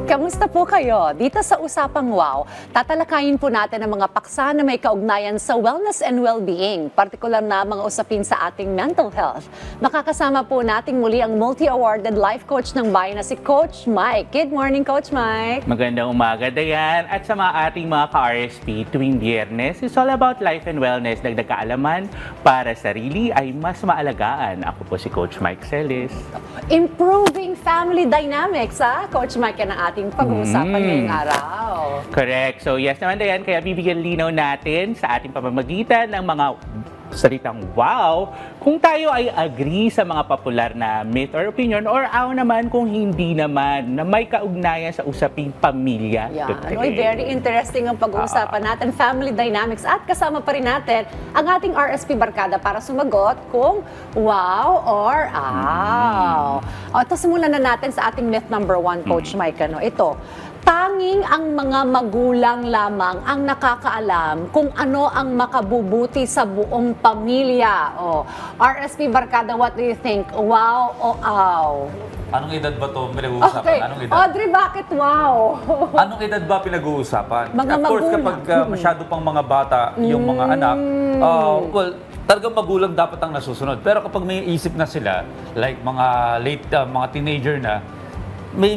Kamusta po kayo? Dito sa Usapang Wow, tatalakayin po natin ang mga paksa na may kaugnayan sa wellness and well-being, partikular na mga usapin sa ating mental health. Makakasama po natin muli ang multi-awarded life coach ng bayan na si Coach Mike. Good morning, Coach Mike. Magandang umaga, Dayan. At sa mga ating mga ka-RSP, tuwing Biyernes, it's all about life and wellness. Dagdag kaalaman para sarili ay mas maalagaan. Ako po si Coach Mike Celis. Improving family dynamics, ha? Coach Mike, yan ang ating pag-uusapan ngayong araw. Correct. So yes naman, Dayan, kaya bibigyan linaw natin sa ating pamamagitan ng mga salitang wow kung tayo ay agree sa mga popular na myth or opinion or naman kung hindi naman na may kaugnayan sa usaping pamilya. Yan. Oy, very interesting ang pag-uusapan natin, family dynamics, at kasama pa rin natin ang ating RSP Barkada para sumagot kung wow or aw. Ito, simulan na natin sa ating myth number 1, Coach Mike. Ito, tanging ang mga magulang lamang ang nakakaalam kung ano ang makabubuti sa buong pamilya. RSP Barkada, what do you think? Wow o aw? Anong edad ba ito pinag-uusapan? Okay. Anong edad? Audrey, bakit wow? Anong edad ba pinag-uusapan? Mga Of course, magulang. kapag masyado pang mga bata yung mga anak, well, talagang magulang dapat ang nasusunod. Pero kapag may isip na sila, like mga late, mga teenager na, may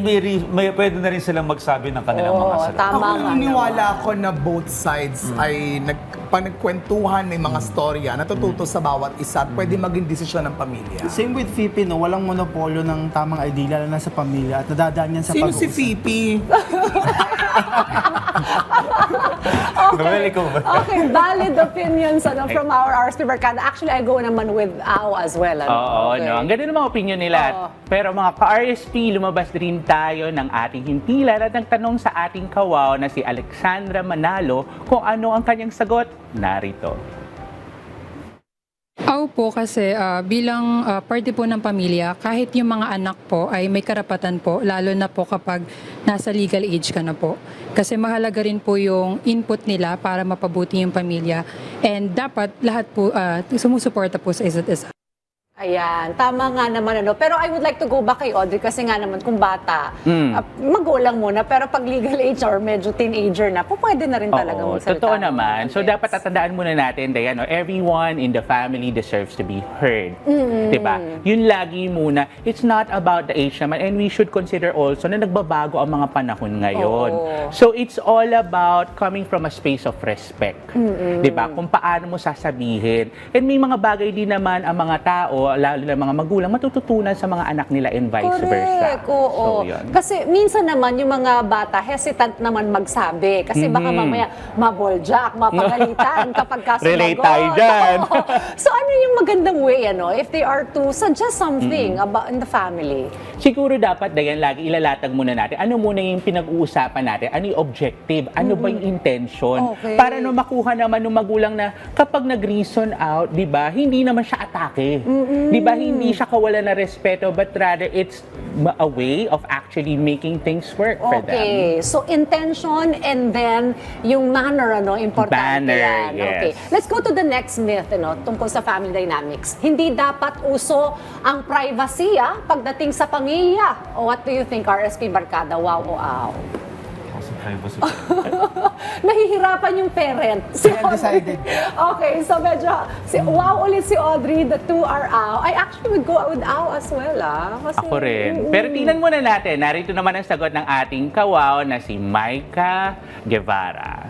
pwede na rin silang magsabi ng kanilang mga salita. Tama Ako nga naniniwala ako na both sides ay pag nagkwentuhan, may mga storya, natututo sa bawat isa at pwede maging desisyon ng pamilya. Same with Fipi, no? Walang monopolyo ng tamang idea, lalo na sa pamilya at nadadaan yan sa Sino si pag-uusap. Fifi? Noel, ikaw ba? Okay, valid opinions from our RSP Barkada. Actually, I go naman with aw as well. Oo, Okay. no? Ang ganda ng mga opinion nila. Oo. Pero mga ka-RSP, lumabas din tayo ng ating himpilan at nagtanong sa ating kawaw na si Alexandra Manalo kung ano ang kanyang sagot. Narito. Ako po kasi bilang parte po ng pamilya, kahit yung mga anak po ay may karapatan po, lalo na po kapag nasa legal age ka na po. Kasi mahalaga rin po yung input nila para mapabuti yung pamilya. And dapat lahat po sumusuporta po sa isa't isa. Ayan, tama nga naman. Pero I would like to go back kay Audrey kasi nga naman kung bata, magulang muna. Pero pag legal age or medyo teenager na, pwede na rin talaga Oo, magsalita. totoo naman. So, Yes. dapat tatandaan muna natin, Dayan, no? Everyone in the family deserves to be heard. Diba? Yun lagi muna. It's not about the age naman. And we should consider also na nagbabago ang mga panahon ngayon. Oo. So, it's all about coming from a space of respect. Diba? Kung paano mo sasabihin. And may mga bagay din naman ang mga tao, lalo na mga magulang, matututunan sa mga anak nila and vice versa. Correct, oo. So, yun. Kasi minsan naman yung mga bata hesitant naman magsabi. Kasi baka mamaya maboljak, mapagalitan kapag kasumagot. Relate tayo dyan. Oo. So ano yung magandang way, if they are to suggest something about in the family? Siguro dapat, Dayan, lagi ilalatag muna natin. Ano muna yung pinag-uusapan natin? Ano yung objective? Ano ba yung intention? Okay. Para makuha naman ng magulang na kapag nag-reason out, di ba, hindi naman siya atake. Di ba, hindi siya kawalan na respeto, but rather it's a way of actually making things work for them. Okay, so intention and then yung manner, importante yan. Manner, yes. Okay, let's go to the next myth, tungkol sa family dynamics. Hindi dapat uso ang privacy, pagdating sa pamilya. What do you think, RSP Barkada? Wow o aw? Nahihirapan yung parent. Si Undecided. Okay, so medyo, wow ulit si Audrey, the two are aw. I actually would go with aw as well, Kasi, Ako rin. Pero tingnan muna natin, narito naman ang sagot ng ating kawaw na si Maika Guevara.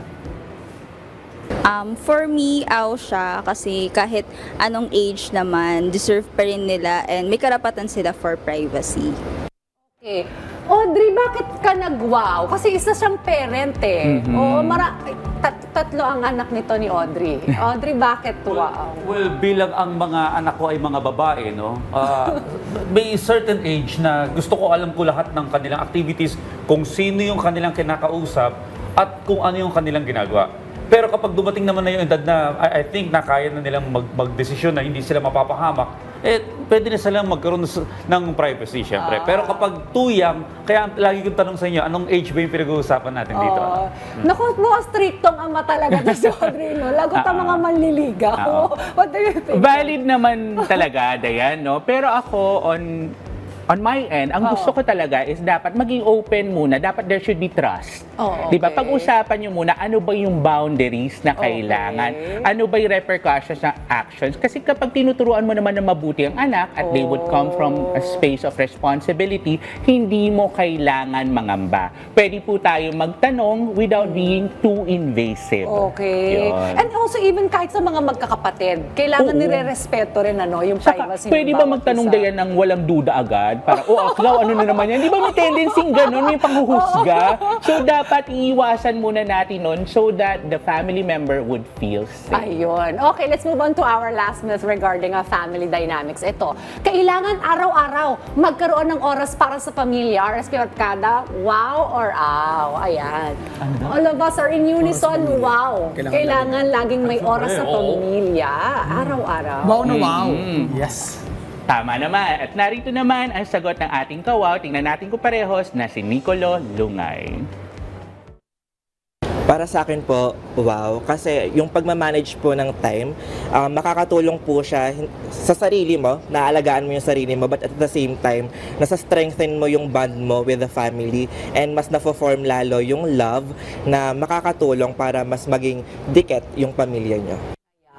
For me, aw siya kasi kahit anong age naman, deserve pa rin nila and may karapatan sila for privacy. Okay. Audrey, bakit ka nag-wow? Kasi isa siyang parent Oo, tatlo ang anak nito ni Audrey. Audrey, bakit wow? Well, bilang ang mga anak ko ay mga babae, may certain age na gusto ko alam ko lahat ng kanilang activities, kung sino yung kanilang kinakausap at kung ano yung kanilang ginagawa. Pero kapag dumating naman na yung edad na I think na kaya na nilang magdesisyon na hindi sila mapapahamak, pwede na silang magkaroon ng privacy, syempre. Pero kapag too young, kaya lagi kong tanong sa inyo, anong age ba yung pinag-uusapan natin dito? Naku, mga striktong ama talaga na si Audrey, Lagot ang mga manliligaw. What do you think? Valid naman talaga, Dayan, Pero ako, on my end, ang gusto ko talaga is dapat maging open muna. Dapat there should be trust. Oh, Di ba? okay. Pag-usapan nyo muna, ano ba yung boundaries na kailangan? Okay. Ano ba yung repercussions ng actions? Kasi kapag tinuturuan mo naman na mabuti ang anak at they would come from a space of responsibility, hindi mo kailangan mangamba. Pwede po tayo magtanong without being too invasive. Okay. Yun. And also, even kahit sa mga magkakapatid, kailangan Oo. nire-respeto rin yung Saka, privacy ng pwede ba bawat magtanong isa? Dayan ng walang duda agad? Para, aklaw, ano na naman yan? Di ba may tendency ganun, may panghuhusga? So, dapat iiwasan muna natin nun so that the family member would feel safe. Ayun. Okay, let's move on to our last myth regarding family dynamics. Ito, kailangan araw-araw magkaroon ng oras para sa pamilya. RSP Barkada, wow or aw? Ayan. All of us are in unison, wow. Kailangan laging may oras sa pamilya. Araw-araw. Wow na wow. Yes. Tama naman. At narito naman ang sagot ng ating kawaw. Tingnan natin ko parehos na si Nicolo Lungay. Para sa akin po, wow. Kasi yung pagmamanage po ng time, makakatulong po siya sa sarili mo, naalagaan mo yung sarili mo, but at the same time, nasa-strengthen mo yung bond mo with the family and mas na-form lalo yung love na makakatulong para mas maging dikit yung pamilya nyo.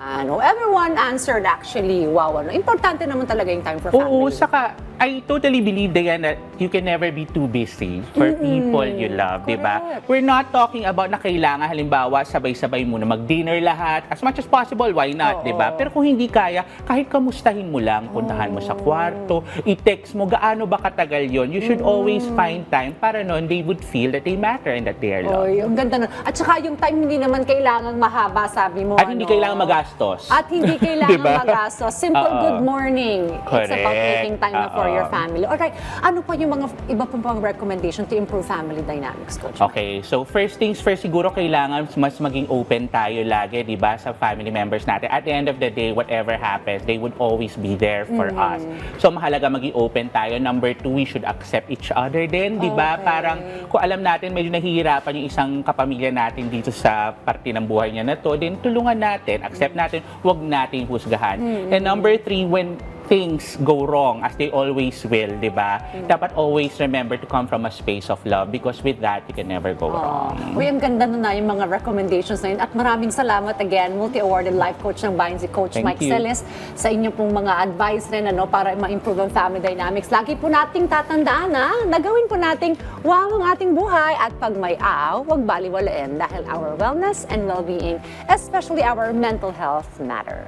Ano, everyone answered actually, wow. Ano. Importante naman talaga yung time for family. Oo, saka I totally believe, Dayan, that you can never be too busy for people you love, di ba? Correct. We're not talking about na kailangan, halimbawa, sabay-sabay muna mag-dinner lahat. As much as possible, why not, di ba? Pero kung hindi kaya, kahit kamustahin mo lang, puntahan mo sa kwarto, i-text mo, gaano ba katagal yon? You should always find time para noon they would feel that they matter and that they are loved. Oy, ang ganda nun. At saka yung time hindi naman kailangang mahaba, sabi mo. At hindi kailangan magastos. At hindi kailangan Diba? magastos. Simple Oo. good morning. It's about Correct. making time na for Oo. your family. Alright, ano pa yung mga iba pang recommendation to improve family dynamics, Coach? Okay, so first things first, siguro kailangan mas maging open tayo lagi, di ba, sa family members natin. At the end of the day, whatever happens, they would always be there for us. So mahalaga maging open tayo. Number 2, we should accept each other din, di ba? Okay. Parang kung alam natin, medyo nahihirapan yung isang kapamilya natin dito sa parte ng buhay niya na to, din tulungan natin, accept natin, huwag nating husgahan. And number 3, when things go wrong, as they always will, di ba? Dapat always remember to come from a space of love because with that, you can never go wrong. Uy, ang ganda na yung mga recommendations na yun. At maraming salamat again, multi-awarded life coach ng bayan si Coach Thank Mike you. Celis sa inyo pong mga advice rin para ma-improve ang family dynamics. Lagi po nating tatandaan na gawin po nating wow ang ating buhay at pag may aw, huwag baliwalain dahil our wellness and well-being, especially our mental health matter.